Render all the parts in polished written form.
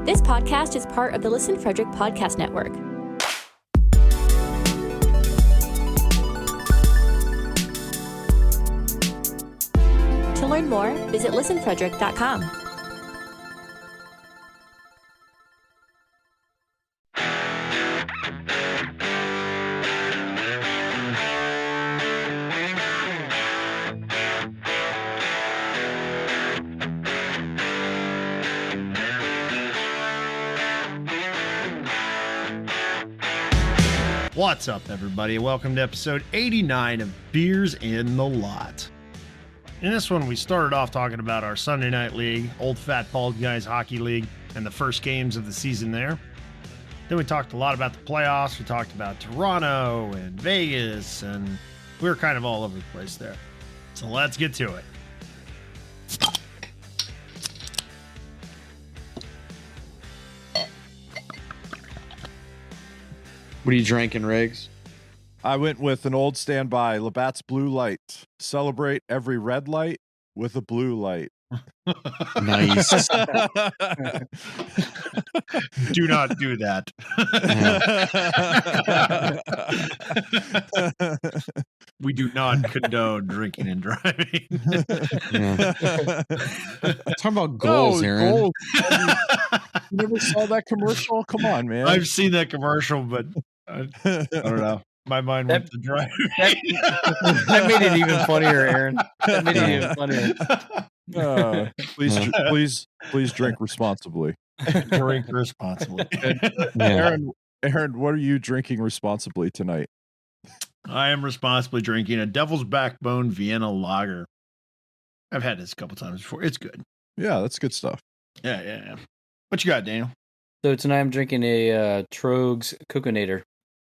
This podcast is part of the Listen Frederick Podcast Network. To learn more, visit listenfrederick.com. What's up, everybody? Welcome to episode 89 of Beers in the Lot. In this one, we started off talking about our Sunday Night League, Old Fat Bald Guys Hockey League, and the first games of the season there. Then we talked a lot about the playoffs. We talked about Toronto and Vegas, and we were kind of all over the place there. So let's get to it. What are you drinking, Riggs? I went with an old standby, Labatt's Blue Light. Celebrate every red light with a blue light. Nice. Do not do that. We do not condone drinking and driving. Talking about goals, Aaron. Goals. You never saw that commercial? Come on, man. I've seen that commercial, but I don't know. My mind went to driving. That made it even funnier, Aaron. That made it even funnier. Please drink responsibly. Drink responsibly. Aaron, what are you drinking responsibly tonight? I am responsibly drinking a Devil's Backbone Vienna Lager. I've had this a couple times before. It's good. Yeah, that's good stuff. Yeah. What you got, Daniel? So tonight I'm drinking a Trogs Coconator.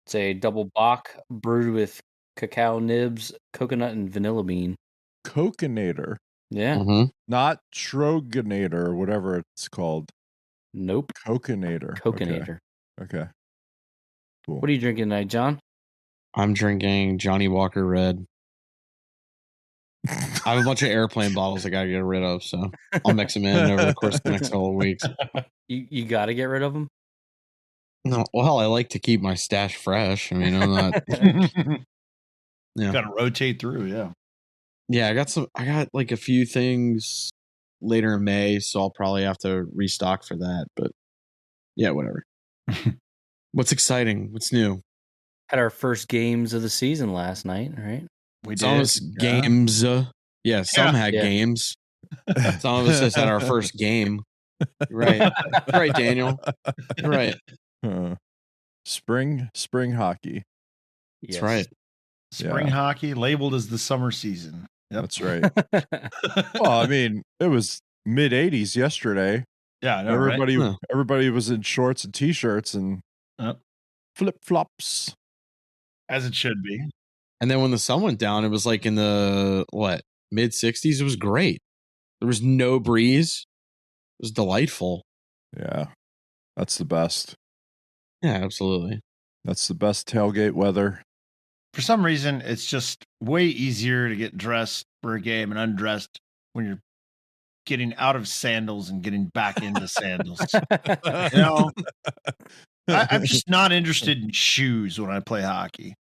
It's a double Bock brewed with cacao nibs, coconut, and vanilla bean. Coconator. Yeah. Mm-hmm. Not Troganator or whatever it's called. Nope. Coconator. Coconator. Okay. Cool. What are you drinking tonight, John? I'm drinking Johnny Walker Red. I have a bunch of airplane bottles I gotta get rid of, so I'll mix them in over the course of the next couple of weeks. You got to get rid of them? No, well, I like to keep my stash fresh. I mean, I'm not. Yeah, Got to rotate through. Yeah. I got like a few things later in May, so I'll probably have to restock for that. But yeah, whatever. What's exciting? What's new? Had our first games of the season last night, right? We Some of us games. Some had games. Some of us just had our first game. Right. Right, Daniel. Right. Spring hockey. That's right. Spring hockey labeled as the summer season. Yep. That's right. Well, I mean, it was mid-80s yesterday. Yeah, I know, everybody was in shorts and t-shirts and flip-flops. As it should be. And then when the sun went down, it was like in the mid-60s. It was great. There was no breeze. It was delightful. Yeah, that's the best. Yeah, absolutely. That's the best tailgate weather. For some reason, it's just way easier to get dressed for a game and undressed when you're getting out of sandals and getting back into sandals. You know, I'm just not interested in shoes when I play hockey.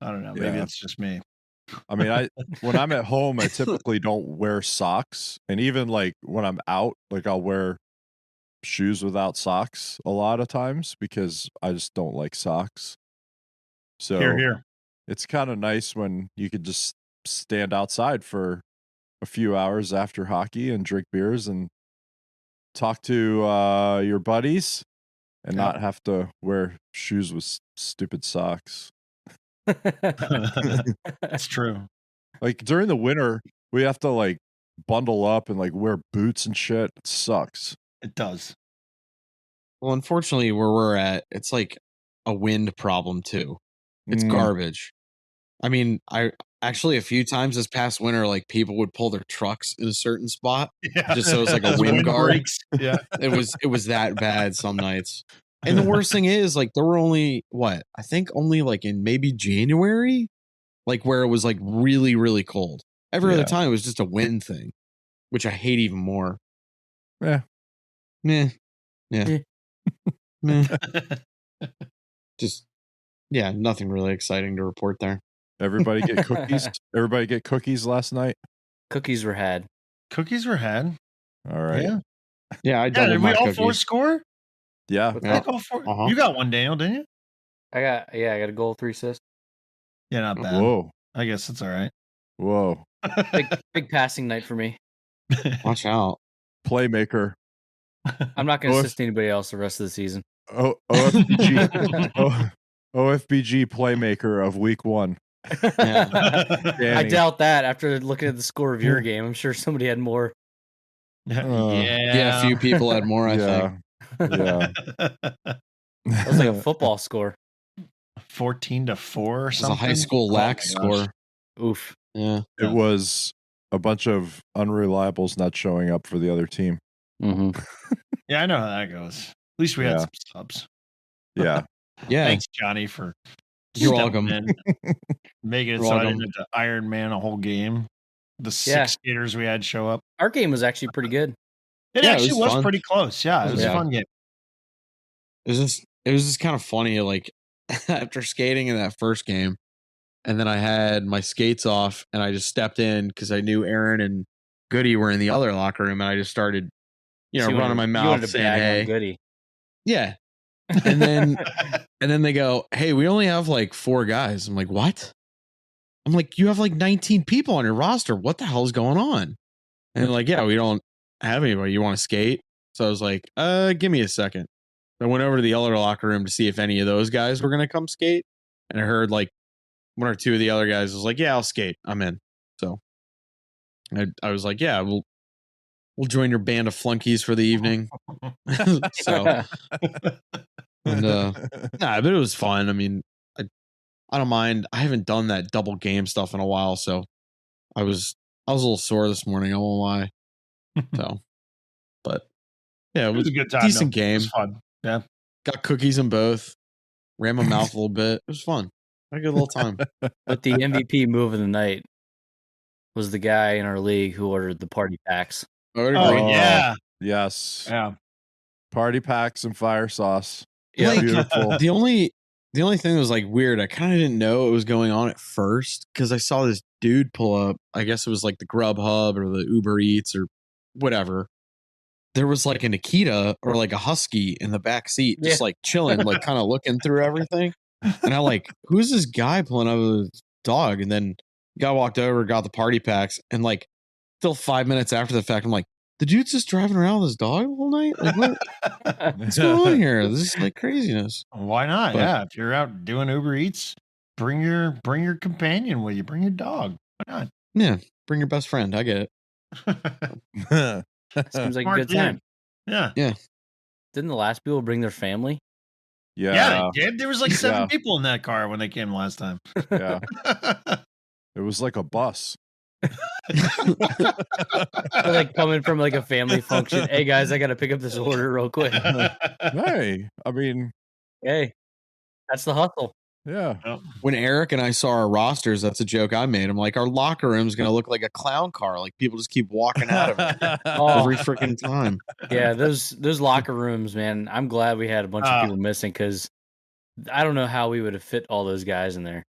I don't know. Maybe it's just me. I mean, when I'm at home, I typically don't wear socks. And even like when I'm out, like I'll wear shoes without socks a lot of times because I just don't like socks. So Here. It's kind of nice when you could just stand outside for a few hours after hockey and drink beers and talk to your buddies and not have to wear shoes with stupid socks. That's true. Like during the winter, we have to like bundle up and like wear boots and shit. It sucks. It does. Well, unfortunately, where we're at, it's like a wind problem too. It's garbage. I mean, I actually a few times this past winter, like people would pull their trucks in a certain spot just so it's like a wind guard. Breaks. Yeah, it was that bad some nights. And the worst thing is, like, there were only I think only like in maybe January, like where it was like really, really cold. Every other time it was just a wind thing, which I hate even more. Yeah. Meh. Yeah. Meh. Just, yeah, nothing really exciting to report there. Everybody get cookies. Everybody get cookies last night. Cookies were had. Cookies were had. All right. Yeah. Yeah, I Yeah, doubled did my we all cookies. four score? Yeah. What's I think that? all four. Uh-huh. You got one, Daniel, didn't you? I got a goal, 3 assists. Yeah, not bad. Whoa. I guess it's all right. Whoa. Big passing night for me. Watch out. Playmaker. I'm not going to OF assist anybody else the rest of the season. OFBG. OFBG playmaker of week 1. Yeah. I Danny. doubt that after looking at the score of your game. I'm sure somebody had more. Yeah, a few people had more, I think. Yeah. That was like a football score. 14-4 or It was something. a high school Oh my lax gosh. score. Oof. Yeah. It was a bunch of unreliables not showing up for the other team. Mm-hmm. Yeah, I know how that goes. At least we had Yeah. some subs. Yeah. Yeah. Thanks, Johnny, for You're stepping welcome. in, making it You're so I welcome. didn't have to Iron Man a whole game. The Yeah. 6 skaters we had show up. Our game was actually pretty good. It Yeah, it actually was was fun. pretty close. Yeah, it was Yeah. a fun game. It was just kind of funny, like after skating in that first game, and then I had my skates off and I just stepped in because I knew Aaron and Goody were in the other locker room, and I just started, So you running my wanted mouth to saying, bag on hey. Goody. Yeah. And then they go, hey, we only have like 4 guys. I'm like, what? I'm like, you have like 19 people on your roster. What the hell is going on? And they're like, yeah, we don't have anybody. You want to skate? So I was like, give me a second. I went over to the other locker room to see if any of those guys were going to come skate. And I heard like 1 or 2 of the other guys was like, yeah, I'll skate. I'm in. So I was like, yeah, we'll join your band of flunkies for the evening. So, and, but it was fun. I mean, I don't mind. I haven't done that double game stuff in a while, so I was a little sore this morning. I won't lie. So, but yeah, It was a good time. Decent though. game. It was fun. Yeah. Got cookies in both. Ran my mouth a little bit. It was fun. Had a good little time. But the MVP move of the night was the guy in our league who ordered the party packs. I would Oh, agree. yeah. Yes. Yeah. Party packs and fire sauce. Yeah. Like, Beautiful. the only thing that was like weird, I kind of didn't know it was going on at first because I saw this dude pull up. I guess it was like the Grubhub or the Uber Eats or whatever. There was like a Nikita or like a Husky in the back seat, just Yeah. like chilling, like kind of looking through everything. And I'm like, who's this guy pulling up with his dog? And then guy walked over, got the party packs, and like still 5 minutes after the fact, I'm like, the dude's just driving around with his dog the whole night? Like, what's going on here? This is like craziness. Why not? But- Yeah. If you're out doing Uber Eats, bring your companion with you. Bring your dog. Why not? Yeah, bring your best friend. I get it. Seems like a Smart good dude. time. Yeah. Didn't the last people bring their family? Yeah, they did. There was like 7 Yeah. people in that car when they came last time. Yeah. It was like a bus. They're like coming from like a family function. Hey guys, I got to pick up this order real quick. Hey, I mean, Hey, that's the hustle. yeah. When Eric and I saw our rosters, that's a joke I made. I'm like, our locker room's going to look like a clown car. Like people just keep walking out of it Oh, every freaking time. yeah, those locker rooms, man. I'm glad we had a bunch of people missing because I don't know how we would have fit all those guys in there.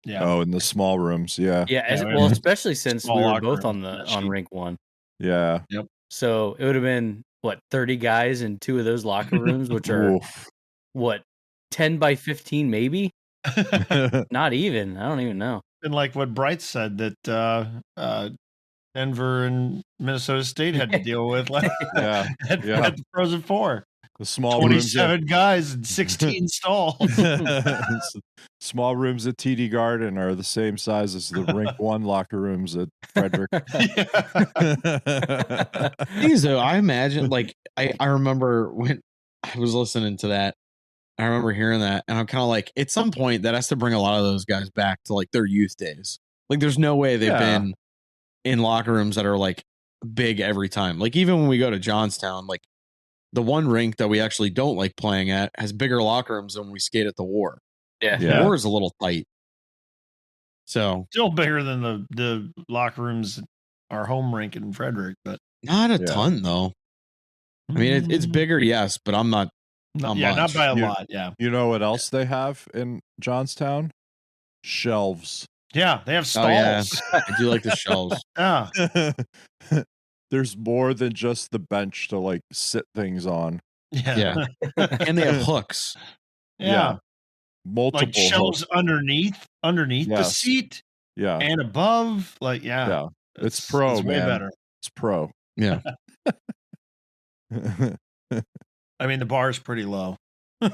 Yeah. Oh, in the small rooms. Yeah. Yeah, Yeah, well, especially since small we were locker both room, on not on cheap. rink 1. Yeah. So it would have been what 30 guys in 2 of those locker rooms, which are Oof. what 10 by 15, maybe not even. I don't even know. And like what Bright said that Denver and Minnesota State had to deal with like Yeah. at the Frozen Four. The small rooms. 27 guys and 16 stalls. Small rooms at TD Garden are the same size as the rink 1 locker rooms at Frederick. Thing is, though, I imagine, like, I remember when I was listening to that, I remember hearing that, and I'm kind of like, at some point, that has to bring a lot of those guys back to like their youth days. Like, there's no way they've been in locker rooms that are like big every time. Like, even when we go to Johnstown, like the one rink that we actually don't like playing at has bigger locker rooms than when we skate at the War. Yeah. The War is a little tight. So Still bigger than the locker rooms at our home rink in Frederick, but not a ton though. I mean, it's bigger, yes, but I'm not. Not much. by a lot. Yeah. You know what else they have in Johnstown? Shelves. Yeah, they have stalls. Oh yeah, I do like the shelves. Yeah. There's more than just the bench to like sit things on. Yeah. And they have hooks. Yeah. Multiple Like shelves hooks. underneath the Yes. seat Yeah. and above. Like, Yeah. It's pro, it's way man. better. It's pro. Yeah. I mean, the bar is pretty low.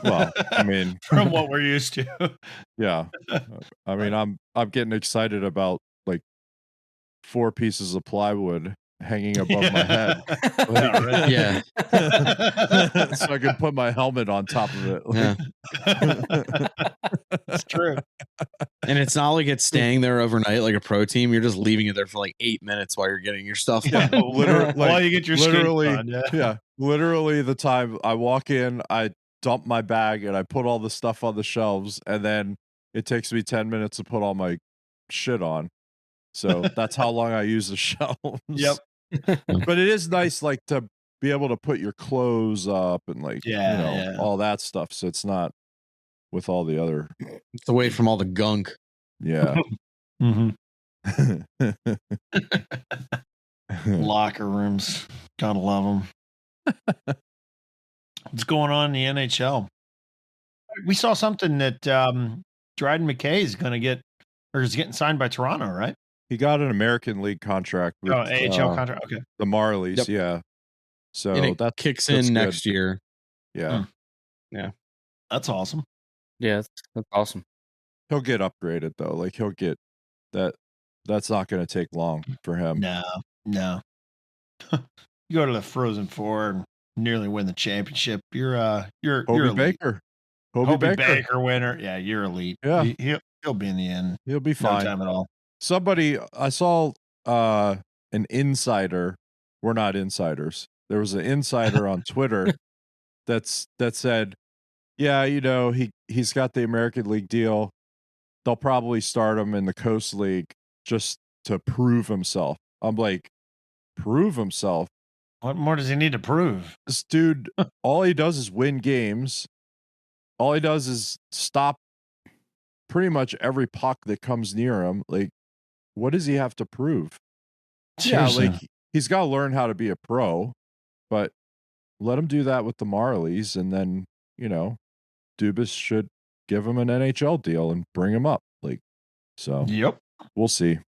Well, I mean, from what we're used to. yeah. I mean, I'm getting excited about like 4 pieces of plywood hanging above my head. Yeah, right. Yeah. So I can put my helmet on top of it. Yeah. It's true. And it's not like it's staying there overnight like a pro team. You're just leaving it there for like 8 minutes while you're getting your stuff. Yeah, literally, While you get your skates on, yeah, literally the time I walk in, I dump my bag and I put all the stuff on the shelves, and then it takes me 10 minutes to put all my shit on. So that's how long I use the shelves. Yep. But it is nice, like, to be able to put your clothes up and like, all that stuff. So it's not with all the other. It's away from all the gunk. Yeah. Mm-hmm. Locker rooms. Gotta love them. What's going on in the NHL? We saw something that Dryden McKay is going to get, or is getting signed by Toronto, right? He got an American League contract with AHL contract. Okay. the Marlies. Yep. Yeah. So And it that kicks that's in good. next year. Yeah. Yeah. That's awesome. Yeah, that's awesome. He'll get upgraded though. Like he'll get that. That's not going to take long for him. No. You go to the Frozen Four and nearly win the championship. You're Hobie Baker. Hobie Baker winner. Yeah, you're elite. Yeah. He'll be in the end. He'll be fine. No time at all. Somebody I saw an insider. We're not insiders. There was an insider on Twitter that said, yeah, he's got the American League deal. They'll probably start him in the Coast League just to prove himself. I'm like, prove himself? What more does he need to prove? This dude, all he does is win games. All he does is stop pretty much every puck that comes near him. Like, what does he have to prove? Seriously. Yeah, like he's got to learn how to be a pro, but let him do that with the Marlies, and then Dubas should give him an NHL deal and bring him up. Like, so Yep. we'll see.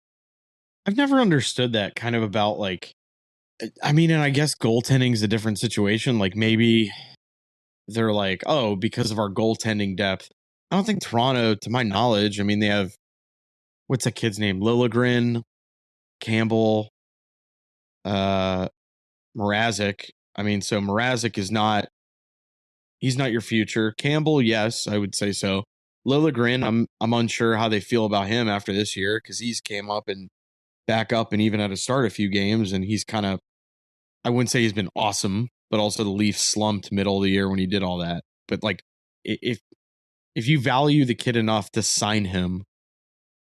I've never understood that kind of about like, I mean, and I guess goaltending is a different situation. Like maybe they're like, oh, because of our goaltending depth. I don't think Toronto, to my knowledge, I mean, they have, what's that kid's name? Liljegren, Campbell, Mrazek. I mean, so Mrazek he's not your future. Campbell, yes, I would say so. Liljegren, I'm unsure how they feel about him after this year because he's came up and back up and even had to start a few games, and he's kind of, I wouldn't say he's been awesome, but also the Leafs slumped middle of the year when he did all that. But like, if you value the kid enough to sign him,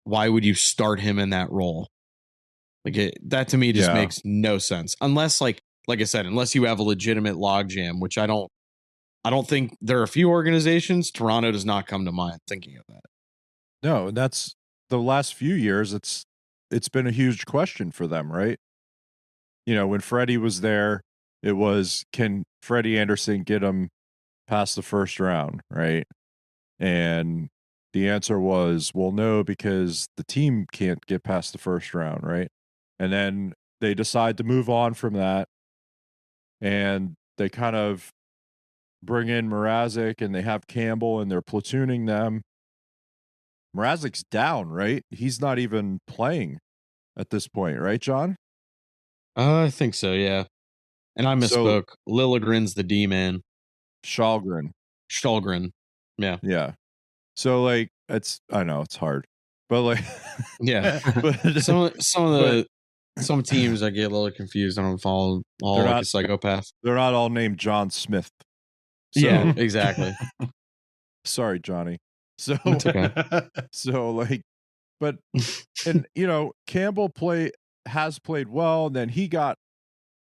why would you start him in that role? Like that to me just makes no sense. Unless like I said, unless you have a legitimate logjam, which I don't think there are a few organizations. Toronto does not come to mind thinking of that. No, that's the last few years. It's been a huge question for them, right? When Freddie was there, it was, can Freddie Anderson get him past the first round, right? And the answer was, well, no, because the team can't get past the first round, right? And then they decide to move on from that, and they kind of bring in Mrazek, and they have Campbell, and they're platooning them. Mrazek's down, right? He's not even playing at this point, right, John? I think so, yeah. And I misspoke. Liljegren's the D-man. Shalgren. Yeah. Yeah. So like I know it's hard, but like yeah. But some teams I get a little confused. I don't follow all like a psychopath. They're not all named John Smith. So, yeah, exactly. Sorry, Johnny. So it's okay. So like, but and Campbell has played well. And then he got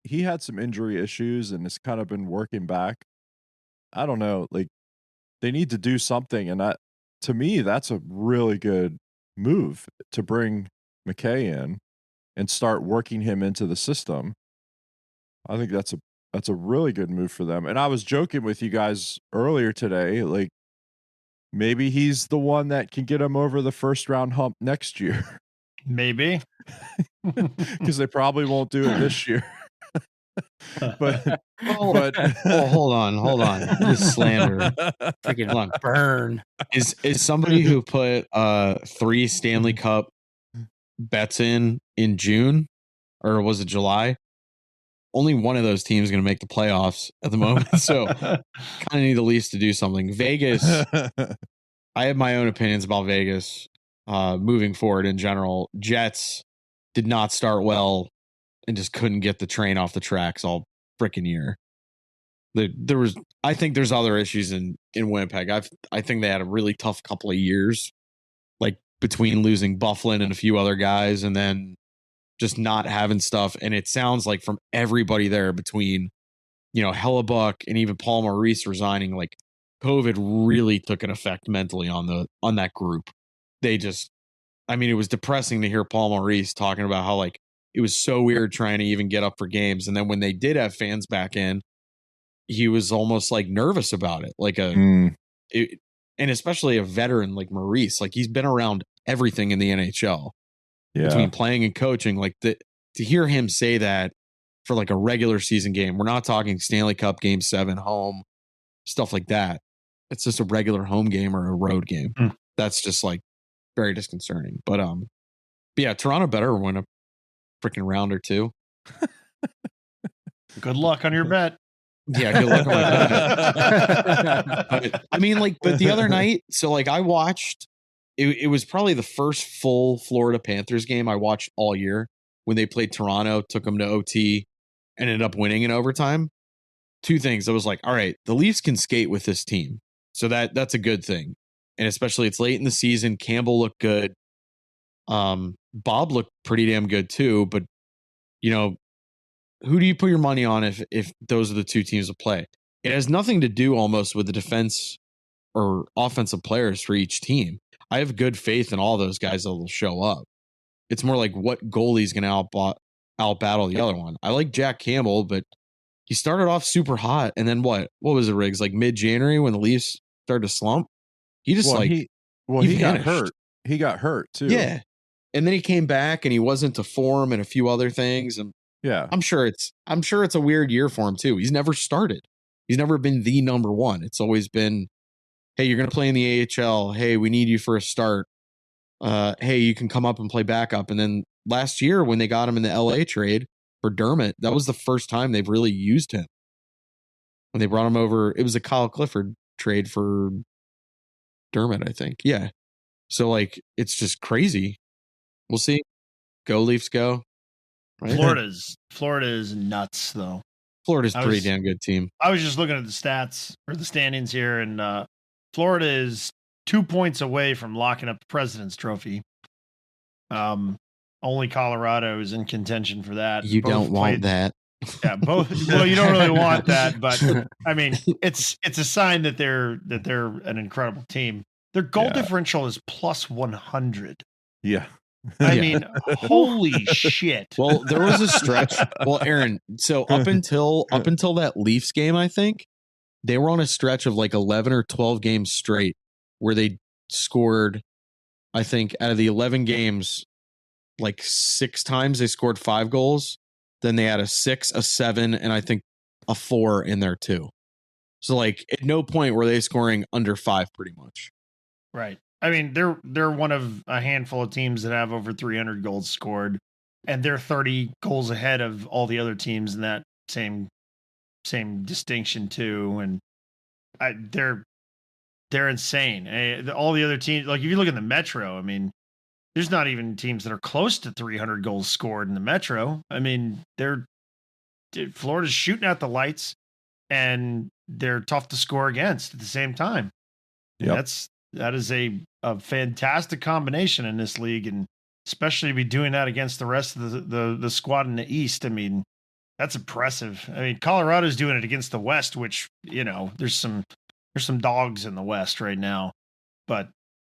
he had some injury issues and has kind of been working back. I don't know, like they need to do something, and to me that's a really good move to bring McKay in and start working him into the system. I think that's a really good move for them. And I was joking with you guys earlier today, like maybe he's the one that can get him over the first round hump next year. Maybe. Because they probably won't do it this year. but hold on. This slander. Freaking burn. Is somebody who put 3 Stanley Cup bets in June, or was it July? Only one of those teams is going to make the playoffs at the moment. So kind of need the Leafs to do something. Vegas, I have my own opinions about Vegas moving forward in general. Jets did not start well and just couldn't get the train off the tracks all freaking year. I think there's other issues in Winnipeg. I think they had a really tough couple of years, like between losing Bufflin and a few other guys, and then just not having stuff. And it sounds like from everybody there, between Hellebuck and even Paul Maurice resigning, like COVID really took an effect mentally on that group. It was depressing to hear Paul Maurice talking about how like it was so weird trying to even get up for games, and then when they did have fans back in, he was almost like nervous about it, like and especially a veteran like Maurice, like he's been around everything in the NHL. Between playing and coaching, like to hear him say that for like a regular season game, we're not talking Stanley Cup Game 7 home, stuff like that. It's just a regular home game or a road game. That's just like very disconcerting. But yeah, Toronto better win a freaking round or two. Good luck on your bet. Yeah, good luck on my bet. But the other night, so like I watched. It was probably the first full Florida Panthers game I watched all year when they played Toronto, took them to OT, and ended up winning in overtime. 2 things. I was like, all right, the Leafs can skate with this team. So that's a good thing. And especially it's late in the season. Campbell looked good. Bob looked pretty damn good too. But, who do you put your money on if those are the 2 teams to play? It has nothing to do almost with the defense or offensive players for each team. I have good faith in all those guys that will show up. It's more like what goalie's going to outbattle the other one. I like Jack Campbell, but he started off super hot, and then what was it, Riggs? Like mid-January when the Leafs started to slump, he just he got hurt. He got hurt too. Yeah, and then he came back and he wasn't to form and a few other things. And yeah, I'm sure it's a weird year for him too. He's never started. He's never been the number one. It's always been, hey, you're going to play in the AHL. Hey, we need you for a start. Hey, you can come up and play backup. And then last year when they got him in the LA trade for Dermott, that was the first time they've really used him. When they brought him over, it was a Kyle Clifford trade for Dermott, I think. Yeah. So like, it's just crazy. We'll see. Go Leafs, go. Right? Florida is nuts though. Florida's a pretty damn good team. I was just looking at the stats or the standings here, and Florida is 2 points away from locking up the President's Trophy. Only Colorado is in contention for that. You don't want that. Yeah, both. Well, you don't really want that, but I mean, it's a sign that they're an incredible team. Their goal differential is plus 100. Yeah. I mean, holy shit. Well, there was a stretch. Well, Aaron, so up until that Leafs game, I think they were on a stretch of like 11 or 12 games straight where they scored, I think out of the 11 games, like 6 times they scored 5 goals. Then they had a 6, a 7, and I think a 4 in there too. So like at no point were they scoring under 5 pretty much. Right. I mean, they're one of a handful of teams that have over 300 goals scored, and they're 30 goals ahead of all the other teams in that same distinction too. And they're insane. All the other teams, like if you look at the Metro, I mean, there's not even teams that are close to 300 goals scored in the Metro. I mean, Florida's shooting out the lights, and they're tough to score against at the same time. Yep. That is a fantastic combination in this league, and especially to be doing that against the rest of the squad in the East. I mean, That's impressive. I mean, Colorado's doing it against the West, which, there's some dogs in the West right now. But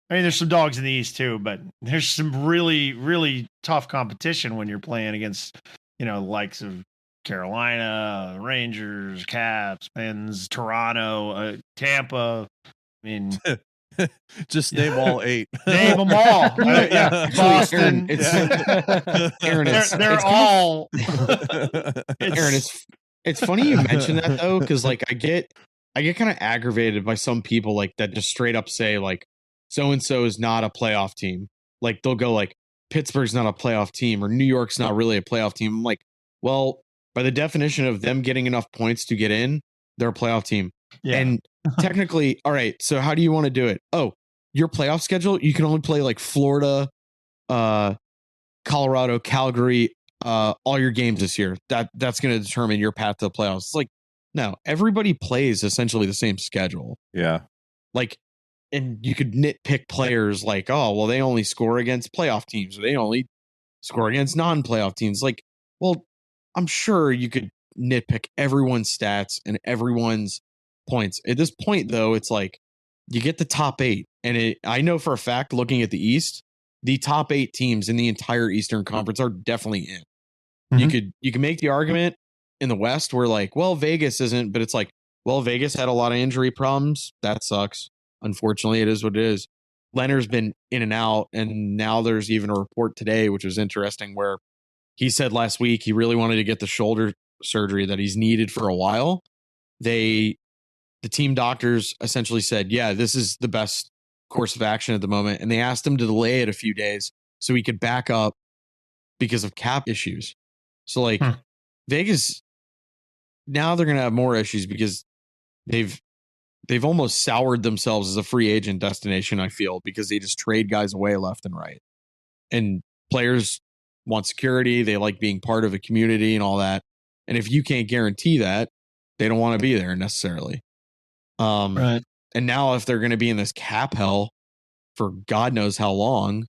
I mean, there's some dogs in the East too, but there's some really, really tough competition when you're playing against, the likes of Carolina, Rangers, Caps, Pens, Toronto, Tampa. I mean, just name all 8. Name them all. Boston. Aaron, they're all. Aaron, it's funny you mention that though, because like I get kind of aggravated by some people like that just straight up say like so and so is not a playoff team. Like they'll go like Pittsburgh's not a playoff team or New York's not really a playoff team. I'm like, well, by the definition of them getting enough points to get in, they're a playoff team. Yeah. And technically, all right, so how do you want to do it? Oh, your playoff schedule, you can only play like Florida, Colorado, Calgary, all your games this year. That's going to determine your path to the playoffs. It's like, no, everybody plays essentially the same schedule. Yeah. Like, and you could nitpick players like, oh, well, they only score against playoff teams, or they only score against non-playoff teams. Like, well, I'm sure you could nitpick everyone's stats and everyone's points. At this point, though, it's like you get the top 8. And I know for a fact, looking at the East, the top 8 teams in the entire Eastern Conference are definitely in. Mm-hmm. You can make the argument in the West where like, well, Vegas isn't, but it's like, well, Vegas had a lot of injury problems. That sucks. Unfortunately, it is what it is. Leonard's been in and out, and now there's even a report today, which was interesting, where he said last week he really wanted to get the shoulder surgery that he's needed for a while. The team doctors essentially said, yeah, this is the best course of action at the moment. And they asked him to delay it a few days so he could back up because of cap issues. So like Vegas, now they're going to have more issues because they've almost soured themselves as a free agent destination, I feel, because they just trade guys away left and right. And players want security. They like being part of a community and all that. And if you can't guarantee that, they don't want to be there necessarily. Right. And now if they're going to be in this cap hell for God knows how long,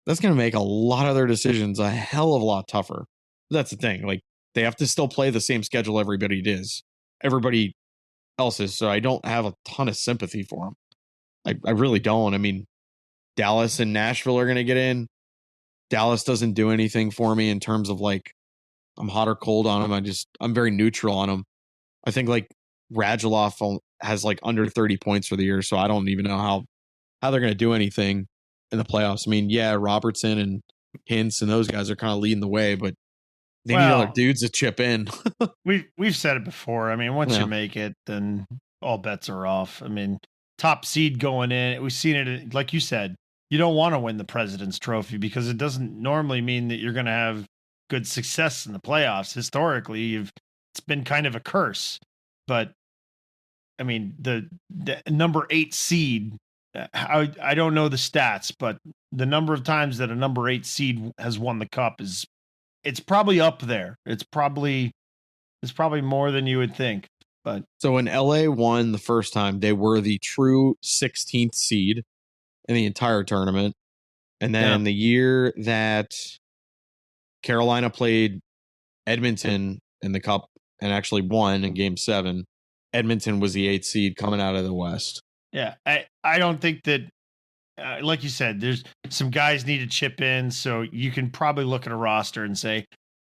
that's going to make a lot of their decisions a hell of a lot tougher. That's the thing. Like they have to still play the same schedule everybody else is. So I don't have a ton of sympathy for them. I really don't. I mean, Dallas and Nashville are going to get in. Dallas doesn't do anything for me in terms of like, I'm hot or cold on them. I'm very neutral on them. I think like Radulov has like under 30 points for the year. So I don't even know how they're going to do anything in the playoffs. I mean, yeah, Robertson and Hintz and those guys are kind of leading the way, but they need other dudes to chip in. We've said it before. I mean, once you make it, then all bets are off. I mean, top seed going in, we've seen it, like you said, you don't want to win the President's Trophy because it doesn't normally mean that you're going to have good success in the playoffs. Historically, it's been kind of a curse. But I mean, the number 8 seed, I don't know the stats, but the number of times that a number 8 seed has won the cup it's probably up there. It's probably more than you would think. But so when LA won the first time, they were the true 16th seed in the entire tournament. And then the year that Carolina played Edmonton in the cup and actually won in game 7, Edmonton was the 8th seed coming out of the West. Yeah. I don't think that, like you said, there's some guys need to chip in. So you can probably look at a roster and say,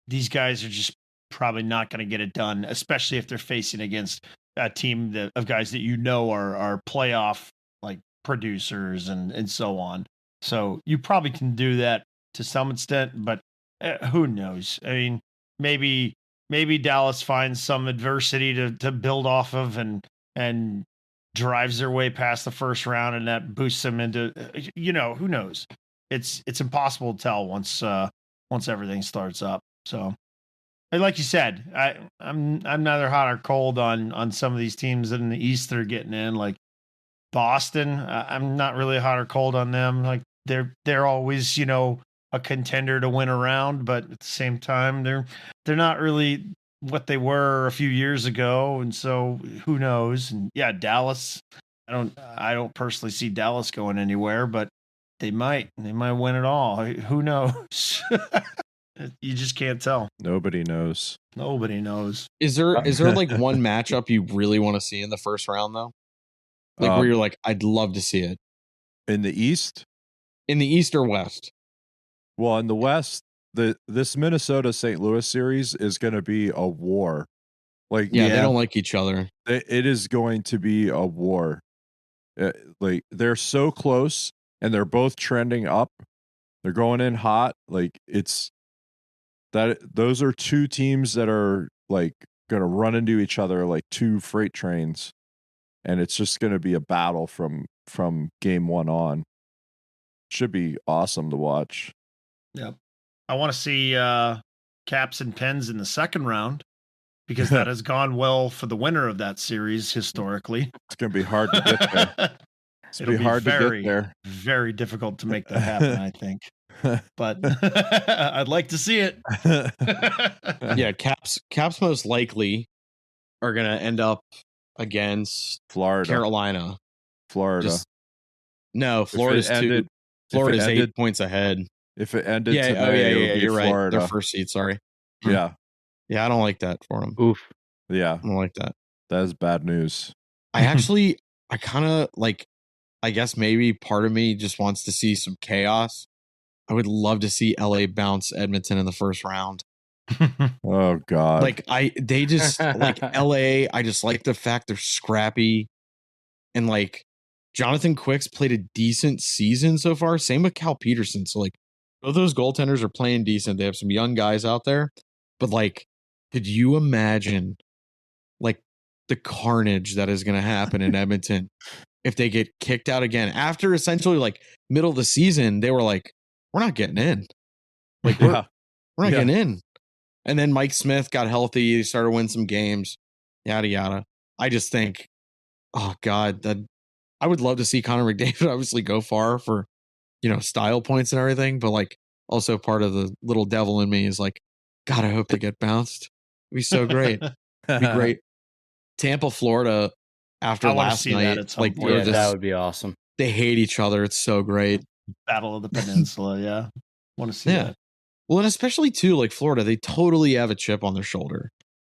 these guys are just probably not going to get it done, especially if they're facing against a team of guys that are playoff like producers and so on. So you probably can do that to some extent, but who knows? I mean, maybe Dallas finds some adversity to build off of and drives their way past the first round, and that boosts them into, who knows? It's impossible to tell once everything starts up. So, like you said, I'm neither hot or cold on some of these teams in the East that are getting in, like Boston. I'm not really hot or cold on them. Like they're always, a contender to win around, but at the same time, they're not really what they were a few years ago, and so who knows? And yeah, Dallas. I don't personally see Dallas going anywhere, but they might win it all. Who knows? You just can't tell. Nobody knows. Nobody knows. Is there like one matchup you really want to see in the first round though? Like where you're like, I'd love to see it. In the East? In the East or West? Well, in the West, this Minnesota St. Louis series is going to be a war. Like, yeah, they don't like each other. It is going to be a war. Like, they're so close, and they're both trending up. They're going in hot. Like, those are two teams that are like going to run into each other like two freight trains, and it's just going to be a battle from game one on. Should be awesome to watch. Yep. I want to see Caps and Pens in the second round because that has gone well for the winner of that series historically. It's going to be hard to get there. It'll be hard very, to get there. Very difficult to make that happen, I think. But I'd like to see it. Yeah, Caps most likely are going to end up against Florida. Carolina. Florida. Florida's 8 points ahead. If it ended today, it would be you're Florida. right. Their first seed, sorry. Yeah. Yeah, I don't like that for them. Oof. Yeah. I don't like that. That is bad news. I kind of like, I guess maybe part of me just wants to see some chaos. I would love to see LA bounce Edmonton in the first round. Oh God. Like they just like LA. I just like the fact they're scrappy, and like Jonathan Quick's played a decent season so far. Same with Cal Peterson. So like both those goaltenders are playing decent. They have some young guys out there, but like, could you imagine like the carnage that is going to happen in Edmonton if they get kicked out again after essentially like middle of the season? They were like, we're not getting in. Like we're not getting in. And then Mike Smith got healthy. He started winning some games, yada, yada. I just think, oh God, that I would love to see Connor McDavid obviously go far for, style points and everything. But like also part of the little devil in me is like, God, I hope they get bounced. It'd be so great. It'd be great. Tampa, Florida after last night. Like, that would be awesome. They hate each other. It's so great. Battle of the Peninsula, yeah. Want to see that. Well, and especially too, like Florida, they totally have a chip on their shoulder.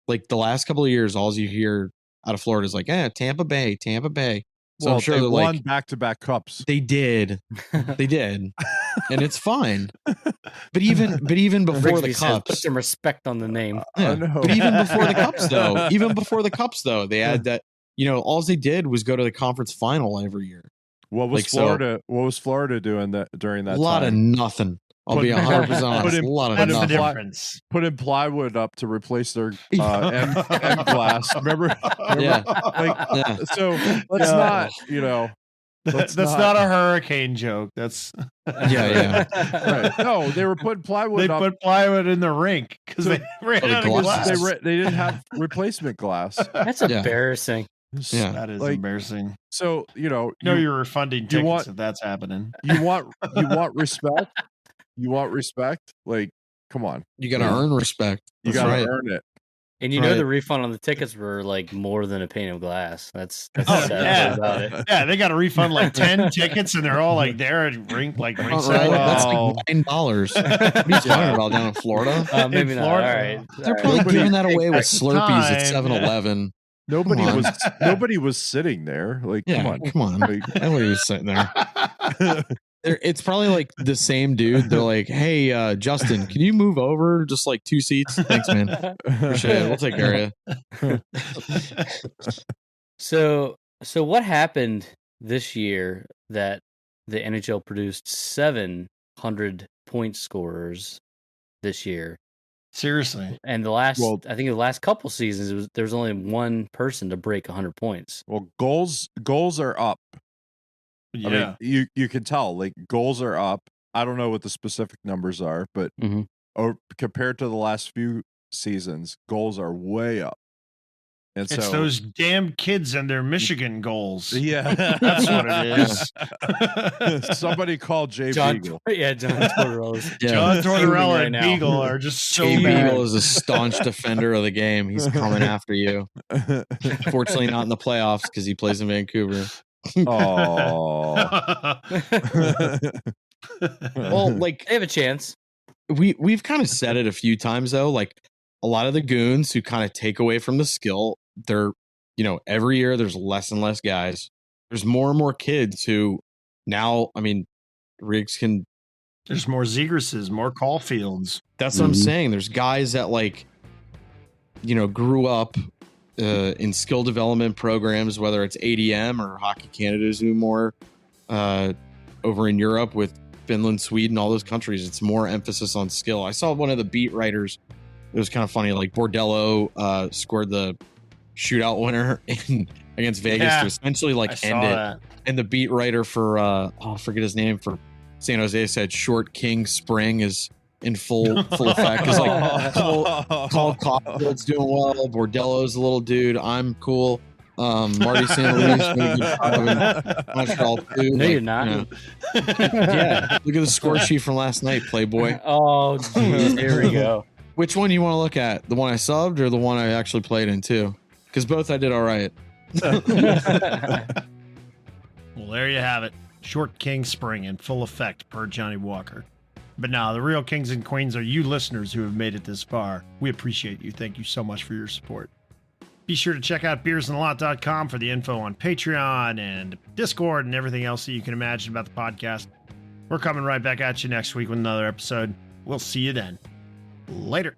Like the last couple of years, all you hear out of Florida is like, Tampa Bay. So I'm sure they they're won like back-to-back cups. They did, and it's fine. But even before the cups, put some respect on the name. But even before the cups, though, they had that. All they did was go to the conference final every year. What was Florida? What was Florida doing during that time? A lot of nothing. I'll be 100% honest. A lot of nothing. Put in plywood up to replace their end glass. Remember? Yeah. So let's not, That's not a hurricane joke. That's right. No, they were putting plywood. They put plywood in the rink because they ran out of glass. They didn't have replacement glass. That's embarrassing. Yeah, that is embarrassing. So you're refunding tickets if that's happening. You want respect. You want respect. Like, come on. You got to earn respect. You got to earn it. And the refund on the tickets were like more than a pane of glass. That's sad about it. Yeah, they got to refund like 10 tickets, and they're all like there at ringside. That's like $9. What are you talking about down in Florida? Maybe not. All right, they're probably giving that away with Slurpees at 7-Eleven. Nobody was sitting there. Like, come on. Like, nobody was sitting there. It's probably like the same dude. They're like, "Hey, Justin, can you move over just like 2 seats? Thanks, man. Appreciate it. We'll take care of you." So what happened this year that the NHL produced 700 point scorers this year? Seriously. And I think the last couple seasons, there was only one person to break 100 points. Well, goals are up. Yeah, I mean, you can tell like goals are up. I don't know what the specific numbers are, but compared to the last few seasons, goals are way up. And it's those damn kids and their Michigan goals. Yeah, that's what it is. Somebody called Jay Beagle. John Tortorella. John Tortorella and Beagle are just so Jay mad. Beagle is a staunch defender of the game. He's coming after you. Fortunately, not in the playoffs because he plays in Vancouver. Oh. Well, like they have a chance. we've kind of said it a few times though, like a lot of the goons who kind of take away from the skill, they're, every year there's less and less guys. There's more and more kids who now, I mean, Riggs can. There's more Zegrases, more Caulfields. That's what I'm saying. There's guys that grew up in skill development programs, whether it's ADM or Hockey Canada's do more over in Europe with Finland, Sweden, all those countries. It's more emphasis on skill. I saw one of the beat writers. It was kind of funny. Like Bordello scored the shootout winner against Vegas to essentially end it. That. And the beat writer for I forget his name, for San Jose said Short King Spring is in full effect. Because Cole Caulfield's doing well. Bordello's a little dude. I'm cool. Marty St. Louis, Montreal too. No, you're not. Yeah, look at the score sheet from last night, Playboy. Oh, geez, here we go. Which one you want to look at? The one I subbed or the one I actually played in too? Because both I did all right. Well, there you have it. Short King Spring in full effect per Johnny Walker. But now, the real kings and queens are you listeners who have made it this far. We appreciate you. Thank you so much for your support. Be sure to check out beersandalot.com for the info on Patreon and Discord and everything else that you can imagine about the podcast. We're coming right back at you next week with another episode. We'll see you then. Later.